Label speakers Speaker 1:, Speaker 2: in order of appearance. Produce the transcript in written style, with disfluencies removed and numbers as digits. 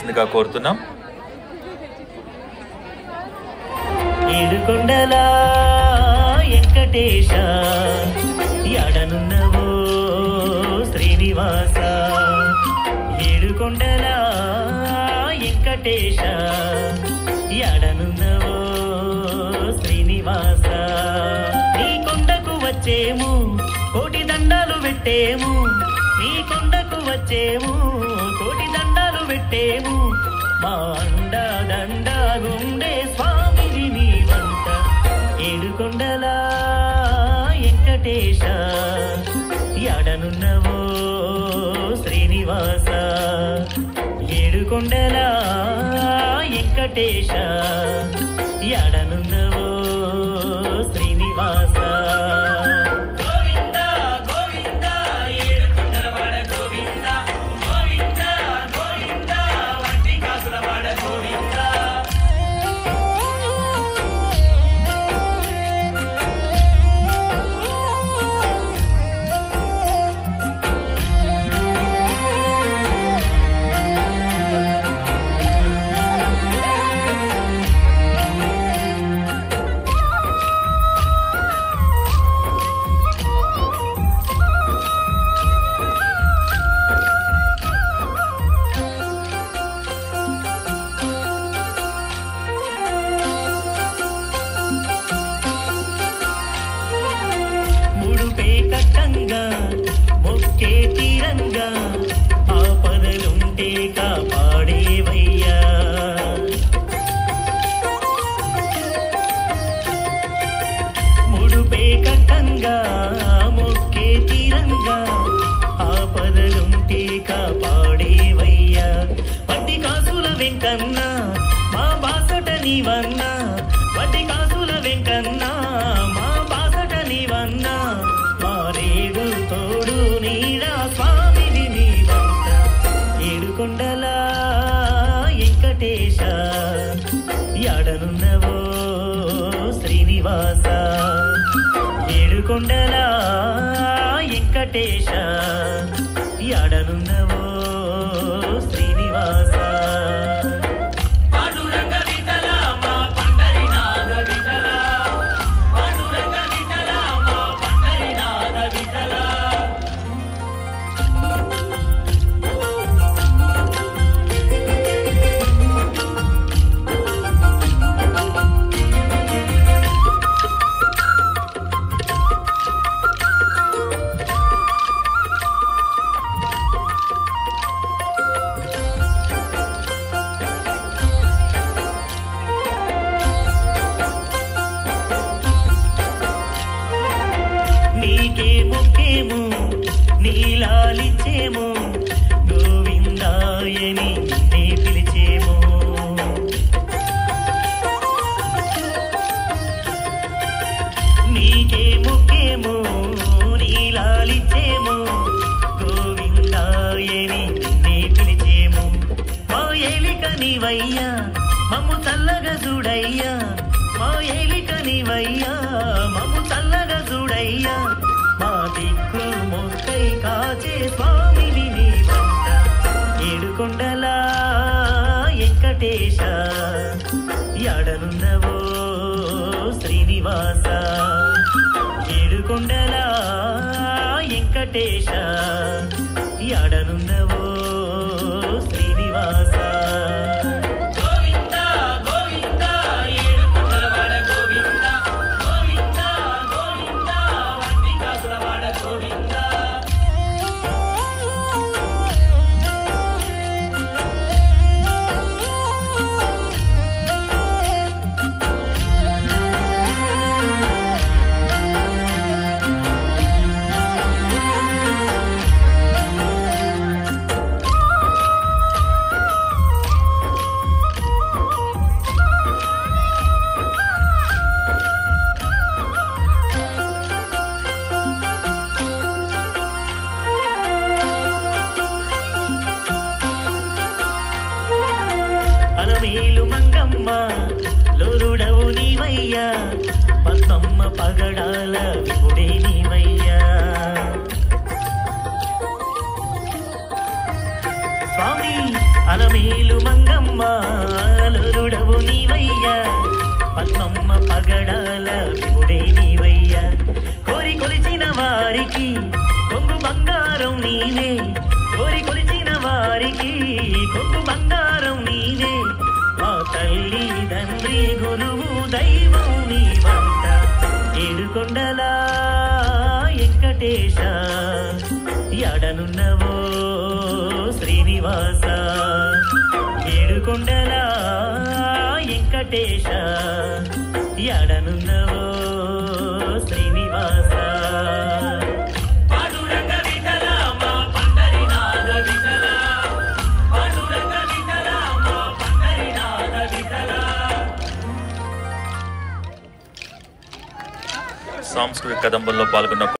Speaker 1: పాడవలసిందిగా కోరుతున్నాం.
Speaker 2: ఏడుకొండల వెంకటేశ ఎడనున్నవో శ్రీనివాస, ఏడుకొండల వెంకటేశ ఎడనున్నవో శ్రీనివాస. నీ కొండకు వచ్చేము కోటి దండాలు పెట్టేము, నీ కొండకు వచ్చేము కోటి దండాలు పెట్టేము, మా అండ దండాగుండే స్వామిని నీవంట. ఏడుకొండల వెంకటేశ ఎడనున్నవో శ్రీనివాస, ఏడుకొండల వెంకటేశ ఎడనున్నవో శ్రీనివాస. మొక్కే తీరంగా ఆపదలుంటే కాపాడేవయ్యా, ముడుపే కట్టంగా మొక్కే తీరంగా ఆపదలుంటే కాపాడేవయ్యా. వడ్డీ కాసుల వెంకన్నా మా బాసట నీవన్నా, వడ్డీ కాసుల వెంకన్నా మా బాసట నీవన్నా, మారేడు తోడు నీడా స్వామిని నీవంట. ఏడుకొండల వెంకటేశ ఎడనున్నవో శ్రీనివాస, ఏడుకొండల వెంకటేశ ఎడనున్నవో శ్రీనివాస. నీకే మొక్కేము నీలాలిచ్చేము గోవిందాయని నీ పిలిచేము, నీకే మొక్కేము నీలాలిచ్చేము గోవిందాయని నీ పిలిచేము. మా ఏలిక నీవయ్యా మమ్ము చల్లగా చూడయ్యా, మా ఏలిక నీవయ్యా మమ్ము చల్లగా చూడయ్యా, మా దిక్కు మొక్కై కాచే స్వామిని నీవంట. ఏడుకొండల వెంకటేశ ఎడనున్నవో శ్రీనివాస, ఏడుకొండల వెంకటేశ ఎడనున్నవో శ్రీనివాస. అలమేలు మంగమ్మ లోరుడవు నీవయ్యా, పద్మమ్మ పగడాల విపుడే నీవయ్యా. స్వామి అలమేలు మంగమ్మ నీవయ్యా పద్మమ్మ పగడాల విముడే నీవయ్యా కోరి కొలిచిన వారికి కొంగు బంగారం నీవే కోరి కొలిచిన వారికి కొంగు బంగారం నీవే మా తల్లి తండ్రి గురువు దైవం నీవంట ఏడుకొండలా వెంకటేశ ఎడనున్నవో శ్రీనివాస ఏడుకొండలా వెంకటేశ ఎడనున్నవో శ్రీనివాస
Speaker 1: సాంస్కృతిక కదంబంలో పాల్గొన్న